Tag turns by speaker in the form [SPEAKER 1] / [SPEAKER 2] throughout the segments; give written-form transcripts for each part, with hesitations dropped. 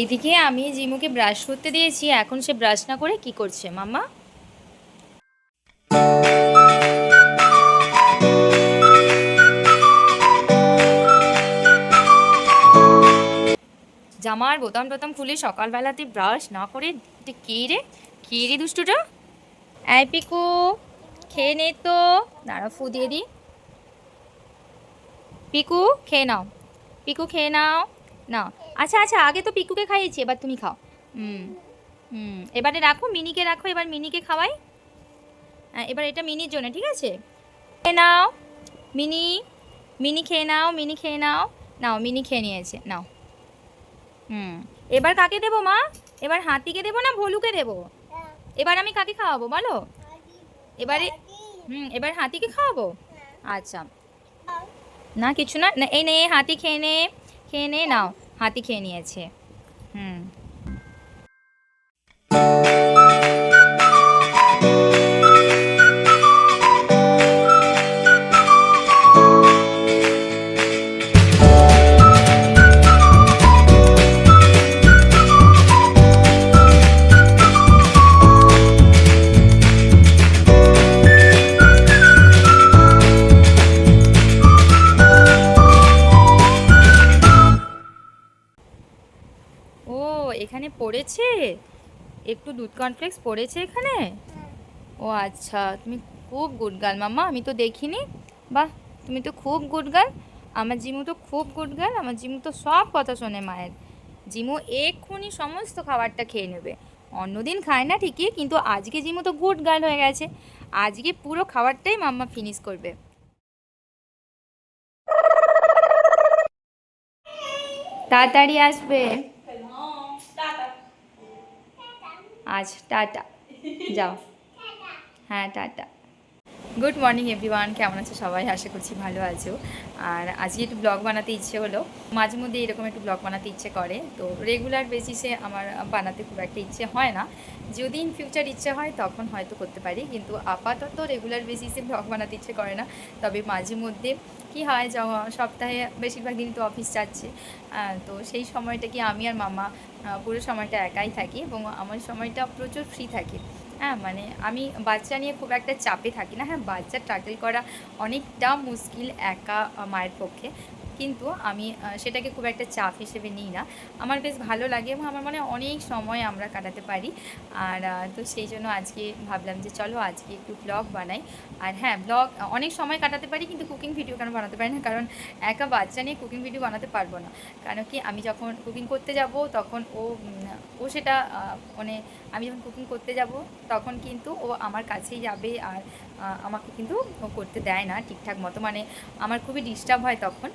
[SPEAKER 1] এইদিকে আমি জিমুকে ব্রাশ করতে দিয়েছি, এখন সে ব্রাশ না করে কি করছে মাম্মা? জামার বোতাম টোতাম খুলে সকালবেলাতে ব্রাশ না করে কে রে, কে রে দুষ্টুটা? এই পিকু, খেয়ে নে তো। দাঁড়া, ফু দিয়ে দি। পিকু খেয়ে নাও, পিকু খেয়ে নাও। না, আচ্ছা আচ্ছা, আগে তো পিকুকে খাইয়েছি, এবার তুমি খাও। হুম হুম, এবারে রাখো, মিনিকে রাখো, এবার মিনিকে খাওয়াই। এবার এটা মিনির জন্য, ঠিক আছে? খেয়ে নাও মিনি, মিনি খেয়ে নাও, মিনি খেয়ে নাও। নাও, মিনি খেয়ে নিয়েছে, নাও। হুম, এবার কাকে দেবো মা? এবার হাতিকে দেবো না ভলুকে দেবো? এবার আমি কাকে খাওয়াবো বলো? এবারে এবার হাতিকে খাওয়াবো। আচ্ছা, না কিছু না, এই নে হাতি খেয়ে নে, খেয়ে নে, নাও। হাতি খেয়ে নিয়েছে। হুম। ও, এখানে পড়েছে একটু দুধ কর্নফ্লেক্স পড়েছে এখানে। ও আচ্ছা, তুমি খুব গুড গার্ল মাম্মা, আমি তো দেখিনি। বাহ, তুমি তো খুব গুড গার্ল। আমার জিমু তো খুব গুড গার্ল, আমার জিমু তো সব কথা শোনে মায়ের। জিমু এক্ষুনি সমস্ত খাবারটা খেয়ে নেবে। অন্যদিন খায় না ঠিকই, কিন্তু আজকে জিমু তো গুড গার্ল হয়ে গেছে। আজকে পুরো খাবারটাই মাম্মা ফিনিশ করবে। তাড়াতাড়ি আসবে। আজ টাটা, যাও। হ্যাঁ, টাটা। গুড মর্নিং এভরিওয়ান, কেমন আছো সবাই? আশা করছি ভালো আছো। আর আজকে একটু ব্লগ বানাতে ইচ্ছে হলো। মাঝে মধ্যে এরকম একটু ব্লগ বানাতে ইচ্ছে করে, তো রেগুলার বেসিসে আমার বানাতে খুব একটা ইচ্ছে হয় না। যদি ইন ফিউচার ইচ্ছে হয় তখন হয়তো করতে পারি, কিন্তু আপাতত রেগুলার বেসিসে ব্লগ বানাতে ইচ্ছে করে না। তবে মাঝে মধ্যে কি হয়, সপ্তাহে বেশিরভাগ দিন তো অফিস যাচ্ছে, তো সেই সময়টা কি আমি আর মামা পুরো সময়টা একাই থাকি, এবং আমার সময়টা প্রচুর ফ্রি থাকে। হ্যাঁ, মানে আমি বাচ্চা নিয়ে খুব একটা চাপে থাকি না। হ্যাঁ, বাচ্চা ট্রাকেল করা অনেকটা মুশকিল একা মায়ের পক্ষে, কিন্তু আমি সেটাকে খুব একটা চাপ হিসেবে নিই না। আমার বেশ ভালো লাগে, এবং আমার মনে হয় অনেক সময় আমরা কাটাতে পারি। আর তো সেই জন্য আজকে ভাবলাম যে চলো আজকে একটু ব্লগ বানাই। আর হ্যাঁ, ব্লগ অনেক সময় কাটাতে পারি, কিন্তু কুকিং ভিডিও কেন বানাতে পারি না? কারণ একা বাচ্চা নিয়ে কুকিং ভিডিও বানাতে পারবো না। কারণ কি, আমি যখন কুকিং করতে যাব তখন ও সেটা মানে আমি যখন কুকিং করতে যাব তখন কিন্তু ও আমার কাছেই যাবে, আর আমাকে কিন্তু ও করতে দেয় না ঠিকঠাক মতো, মানে আমার খুবই ডিস্টার্ব হয় তখন।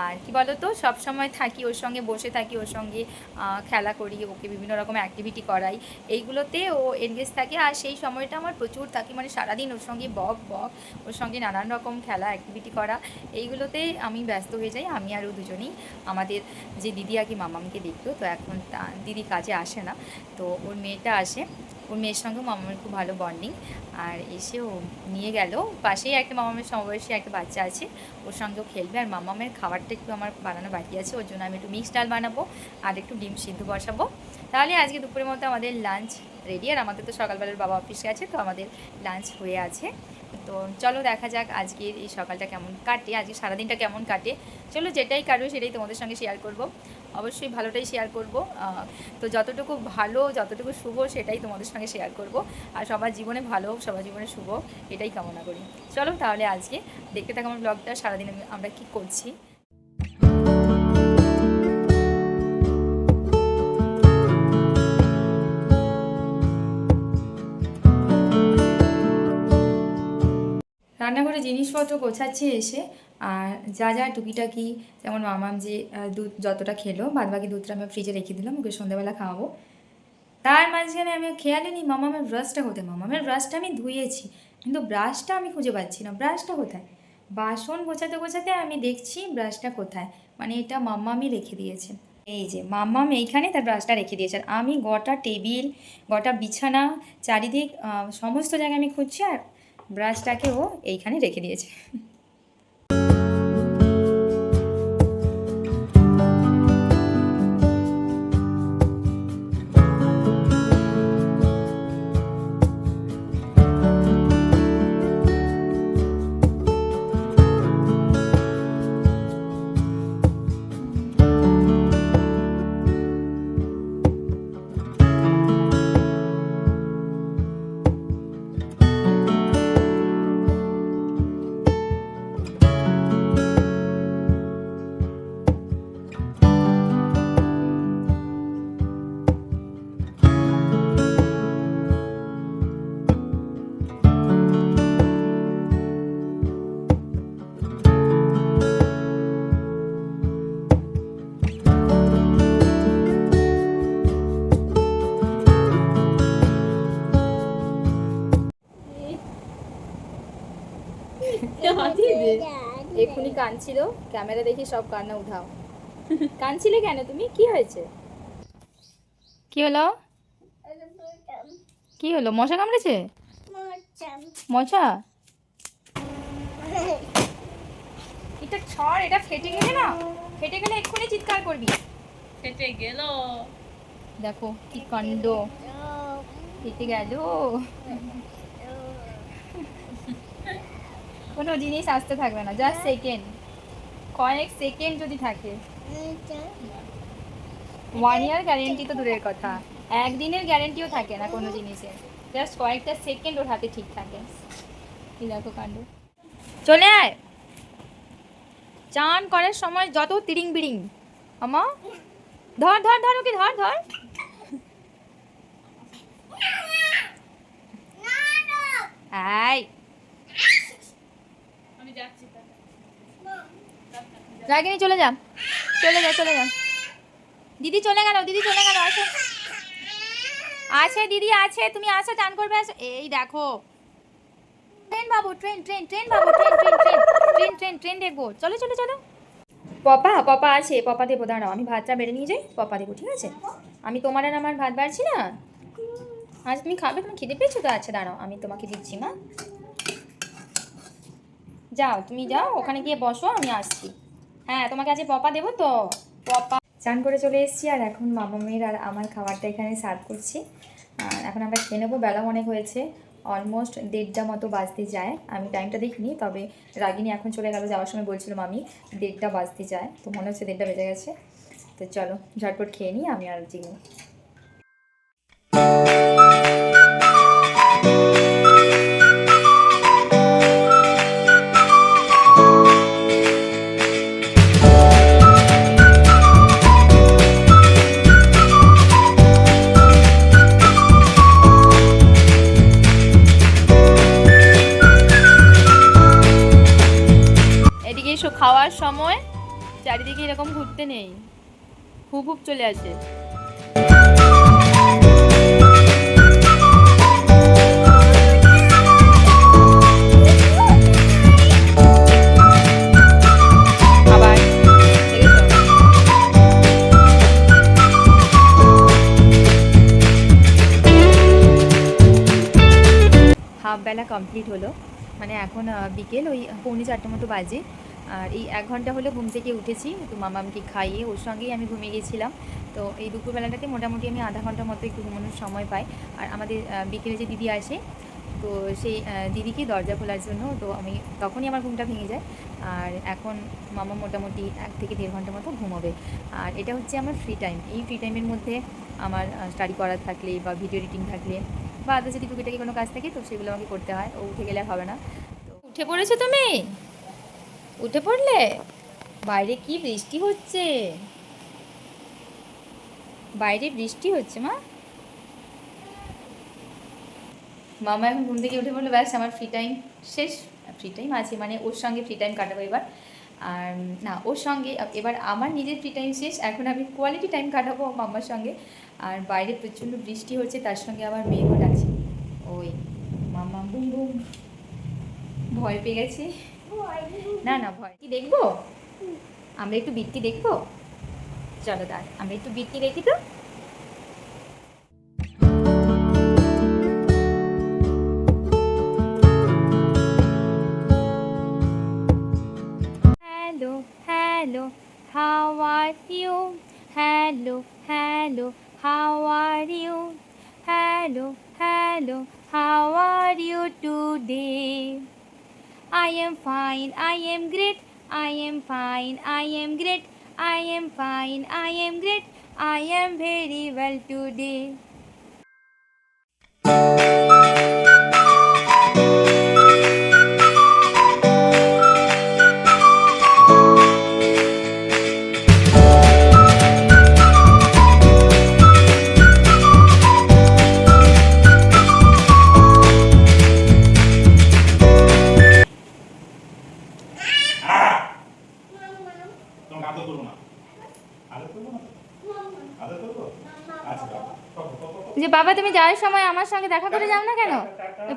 [SPEAKER 1] আর কি বলো তো, সব সময় থাকি ওর সঙ্গে, বসে থাকি ওর সঙ্গে, খেলা করি, ওকে বিভিন্ন রকম অ্যাক্টিভিটি করাই, এইগুলোতে ও এনগেজ থাকে। আর সেই সময়টা আমার প্রচুর থাকে, মানে সারাদিন ওর সঙ্গে বক বক, ওর সঙ্গে নানান রকম খেলা অ্যাক্টিভিটি করা, এইগুলোতে আমি ব্যস্ত হয়ে যাই। আমি আর ও দুজনেই। আমাদের যে দিদি আগে মামামকে দেখতো, তো এখন দিদি কাজে আসে না, তো ওর মেয়েটা আসে। ওর মেয়ের সঙ্গেও মামামের খুব ভালো বন্ডিং। আর এসে ও নিয়ে গেল, পাশেই একটা মামামের সমবয়সী একটা বাচ্চা আছে, ওর সঙ্গেও খেলবে। আর মামামের খাবারটা একটু আমার বানানো বাকি আছে, ওর জন্য আমি একটু মিক্স ডাল বানাবো আর একটু ডিম সিদ্ধ বসাবো। তাহলে আজকে দুপুরের মতো আমাদের লাঞ্চ রেডি। আর আমাদের তো সকালবেলার বাবা অফিস গেছে, তো আমাদের লাঞ্চ হয়ে আছে। তো চলো দেখা যাক আজকের এই সকালটা কেমন কাটে, আজকে সারাদিনটা কেমন কাটে। চলো, যেটাই কাটবে সেটাই তোমাদের সঙ্গে শেয়ার করব। অবশ্যই ভালোটাই শেয়ার করব। তো যতটুকু ভালো, যতটুকু শুভ, সেটাই তোমাদের সঙ্গে শেয়ার করব। আর সবার জীবনে ভালো হোক, সবার জীবনে শুভ, এটাই কামনা করি। চলো তাহলে আজকে দেখতে থাকো আমার ব্লগটা, সারাদিন আমরা কি করছি। রান্নাঘরে জিনিসপত্র গোছাচ্ছি এসে। আর যা যা টুকিটাকি, যেমন মামাম যে দুধ যতটা খেলো, বাদবাকি দুধটা আমি ফ্রিজে রেখে দিলাম, ওকে সন্ধ্যাবেলা খাওয়াবো। তার মাঝখানে আমি খেয়ালই নিই মামামের ব্রাশটা কোথায়। মামামের ব্রাশটা আমি ধুয়েছি, কিন্তু ব্রাশটা আমি খুঁজে পাচ্ছি না। ব্রাশটা কোথায়? বাসন গোছাতে গোছাতে আমি দেখছি ব্রাশটা কোথায়, মানে এটা মাম্মামই রেখে দিয়েছে। এই যে মাম্মাম এইখানে তার ব্রাশটা রেখে দিয়েছে, আর আমি গোটা টেবিল, গোটা বিছানা, চারিদিক সমস্ত জায়গায় আমি খুঁজছি, আর ব্রাশটাকে ও এইখানে রেখে দিয়েছে। কাঁদছিল, ক্যামেরা দেখি সব কান্না উঠাও। কাঁদছিলে কেন তুমি? কি হয়েছে? কি হলো? কি হলো? মশা কামড়েছে? মশা? এটা ছড়, এটা ফেটে গেলে না, ফেটে গেলে এক্ষুনি চিৎকার করবি।
[SPEAKER 2] ফেটে গেল।
[SPEAKER 1] দেখো কি কাণ্ড, ফেটে গেল। কোনো জিনিস আসতে থাকবে না, জাস্ট সেকেন্ড, কয়েক সেকেন্ড যদি থাকে। 1 ইয়ার গ্যারেন্টি তো দূরের কথা, একদিনের গ্যারেন্টিও থাকে না কোনো জিনিসের, জাস্ট কয়েকটা সেকেন্ড ওর হাতে ঠিক থাকে। কি দেখো কাণ্ড। চলে আয়, চান করার সময় যত তিরিং বিড়িং। আমা ধর ধর ধর, ওকে ধর ধর। আয়
[SPEAKER 2] আমি যাচ্ছি।
[SPEAKER 1] রাগিনী চলে যা, চলে যা, চলে যা। দিদি চলে গেল, দিদি চলে গেল। আসো, আছে দিদি আছে, তুমি আসো, চান করবে আসো। এই দেখো ট্রেন বাবু, ট্রেন ট্রেন ট্রেন বাবু, train train train train train train দেখবো, চলো চলো চলো। পপা পপা আছে, পপা দেবো, দাঁড়াও আমি ভাতটা বেড়ে নিয়ে যাই, পপা দেবো, ঠিক আছে? আমি তোমার আর আমার ভাত বাড়ছি না, আজ তুমি খাবে, তুমি খিদে পেয়েছো তো? আচ্ছা দাঁড়াও আমি তোমাকে দিচ্ছি মা। যাও তুমি যাও, ওখানে গিয়ে বসো, আমি আসছি। হ্যাঁ তোমাকে আজকে পপা দেবো তো, পপা। চান করে চলে এসেছি, আর এখন মামামের আর আমার খাবারটা এখানে সার্ভ করছি। আর এখন আমরা খেয়ে নেবো, বেলা অনেক হয়েছে, অলমোস্ট 1:30টা মতো বাজতে যায়। আমি টাইমটা দেখিনি, তবে রাগিনী এখন চলে গেল, যাওয়ার সময় বলছিল মামি 1:30টা বাজতে যায়, তো মনে হচ্ছে 1:30টা বেজে গেছে। তো চলো ঝটপট খেয়ে নিই আমি আর জিনি। এদিকে এসো, খাওয়ার সময় চারিদিকে এরকম ঘুরতে নেই, হুপ হুপ চলে আসে। আবার দেখেছো? হাফ বেলা কমপ্লিট হলো, মানে এখন বিকেল ওই 3:45 মতো বাজে। আর এই 1 ঘন্টা হলো ঘুম থেকে উঠেছি, তো মামামকে খাইয়ে ওর সঙ্গেই আমি ঘুমিয়ে গেছিলাম। তো এই দুপুরবেলাটাতে মোটামুটি আমি আধা ঘন্টার মতো একটু ঘুমানোর সময় পাই। আর আমাদের বিকেলে যে দিদি আসে, তো সেই দিদিকে দরজা খোলার জন্য, তো আমি তখনই আমার ঘুমটা ভেঙে যায়। আর এখন মামা মোটামুটি 1 থেকে 1.5 ঘন্টা মতো ঘুমোবে। আর এটা হচ্ছে আমার ফ্রি টাইম, এই ফ্রি টাইমের মধ্যে আমার স্টাডি করার থাকলে বা ভিডিও এডিটিং থাকলে বা আদার্স যদি টুকিটাকি কোনো কাজ থাকে, তো সেগুলো আমাকে করতে হয়। ও উঠে গেলে হবে না। তো উঠে পড়েছো তুমি? উঠে পড়লে? বাইরে কি বৃষ্টি হচ্ছে, বাইরে বৃষ্টি হচ্ছে মা। মামা এখন ঘুম থেকে উঠে পড়লো, ব্যাস আমার ফ্রি টাইম শেষ। ফ্রি টাইম আছে মানে ওর সঙ্গে ফ্রি টাইম কাটাবো এবার। আর না, ওর সঙ্গে এবার আমার নিজের ফ্রি টাইম শেষ, এখন আমি কোয়ালিটি টাইম কাটাবো মাম্মার সঙ্গে। আর বাইরে প্রচণ্ড বৃষ্টি হচ্ছে, তার সঙ্গে আবার মেঘও ডাকছে। ওই মাম্মা বুম বুম, ভয় পেয়ে গেছে। না না ভয় কি দেখবো, আমরা একটু বৃত্তি দেখবো, চলো দাঁড় আমরা একটু বৃত্তি দেখি তো। Hello hello, how are you? Hello hello, how are you? Hello hello, how are you today? I am fine, I am great, I am fine, I am great, I am fine, I am great, I am very well today. যে বাবা তুমি যাওয়ার সময় আমার সঙ্গে দেখা করে যাও না কেন?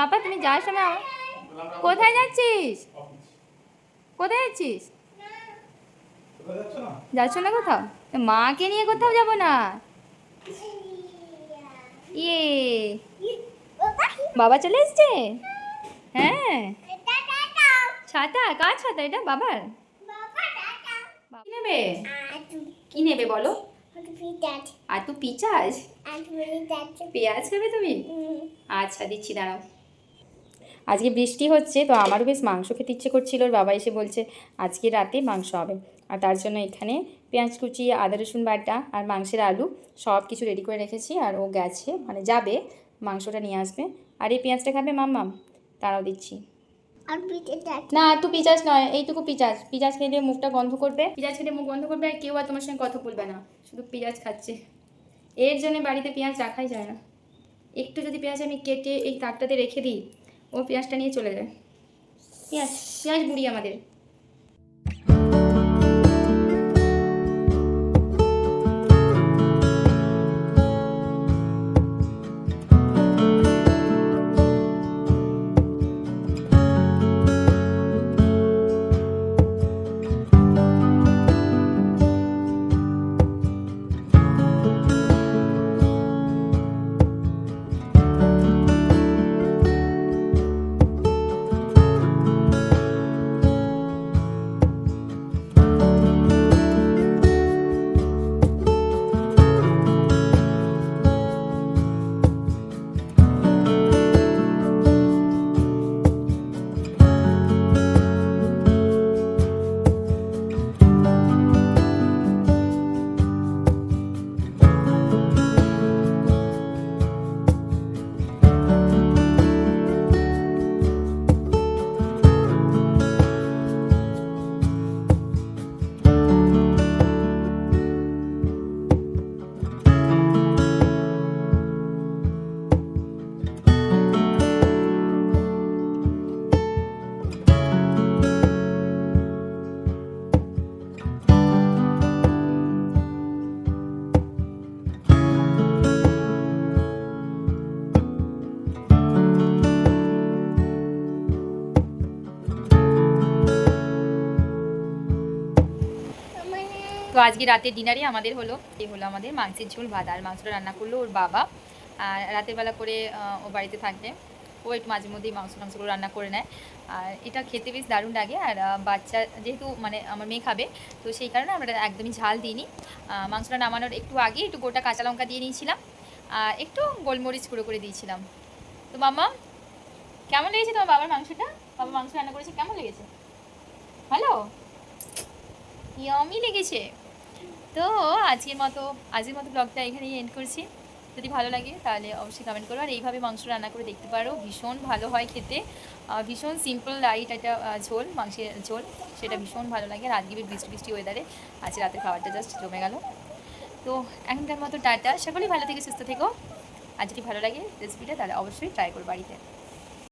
[SPEAKER 1] বাবা তুমি যাওয়ার সময় কোথায় যাচ্ছিস? কোথায় যাচ্ছিস? যাচ্ছ না কোথাও? মাকে নিয়ে কোথাও যাব না। ইয়ে, বাবা চলে এসছে। হ্যাঁ, ছাতা? কার ছাতা এটা? বাবার? কি নেবে? কি নেবে বলো? আতু পিঁয়াজ? পেঁয়াজ খাবে তুমি? আচ্ছা দিচ্ছি, দাঁড়াও। আজকে বৃষ্টি হচ্ছে, তো আমারও বেশ মাংস খেতে ইচ্ছে করছিল। ওর বাবা এসে বলছে আজকে রাতে মাংস হবে, আর তার জন্য এখানে পেঁয়াজ কুচি, আদা রসুন বাটা আর মাংসের আলু সব কিছু রেডি করে রেখেছি। আর ও গেছে, মানে যাবে মাংসটা নিয়ে আসবে। আর এই পেঁয়াজটা খাবে মাম্মাম? তারাও দিচ্ছি। না, একটু পিঁয়াজ নয়, এইটুকু পিঁয়াজ। পিঁয়াজ খেলে মুখটা গন্ধ করবে, পিঁয়াজ খেলে মুখ গন্ধ করবে, আর কেউ আর তোমার সঙ্গে কথা বলবে না, শুধু পেঁয়াজ খাচ্ছে। এর জন্য বাড়িতে পেঁয়াজ রাখাই যায় না। একটু যদি পেঁয়াজ আমি কেটে এই তাকটাতে রেখে দিই, ও পেঁয়াজটা নিয়ে চলে যায়। পেঁয়াজ পেঁয়াজ বুড়ি আমাদের। তো আজকে রাতের ডিনারে আমাদের হলো আমাদের মাংসের ঝোল ভাত। আর মাংসটা রান্না করলো ওর বাবা। আর রাতের বেলা করে ও বাড়িতে থাকবে, ও একটু মাঝে মধ্যেই মাংসগুলো রান্না করে নেয়। আর এটা খেতে বেশ দারুণ লাগে। আর বাচ্চা যেহেতু মানে আমার মেয়ে খাবে, তো সেই কারণে আমরা একদমই ঝাল দিইনি। মাংসটা নামানোর একটু আগে একটু গোটা কাঁচা লঙ্কা দিয়ে নিয়েছিলাম, আর একটু গোলমরিচ গুঁড়ো করে দিয়েছিলাম। তো মাম্মা, কেমন লেগেছে তোমার বাবার মাংসটা? বাবা মাংস রান্না করেছে, কেমন লেগেছে? ভালো, ইয়মি লেগেছে। তো আজকের মতো ব্লগটা এখানেই এন্ড করছি। যদি ভালো লাগে তাহলে অবশ্যই কমেন্ট করো। আর এইভাবে মাংস রান্না করে দেখতে পারো, ভীষণ ভালো হয় খেতে। ভীষণ সিম্পল লাইট একটা ঝোল, মাংসের ঝোল, সেটা ভীষণ ভালো লাগে। আর আজকে বৃষ্টি ওয়েদারে আজ রাতের খাবারটা জাস্ট জমে গেল। তো এখনকার মতো টাটা, সকলেই ভালো থেকে সুস্থ থেকো। আর যদি ভালো লাগে রেসিপিটা তাহলে অবশ্যই ট্রাই করো বাড়িতে।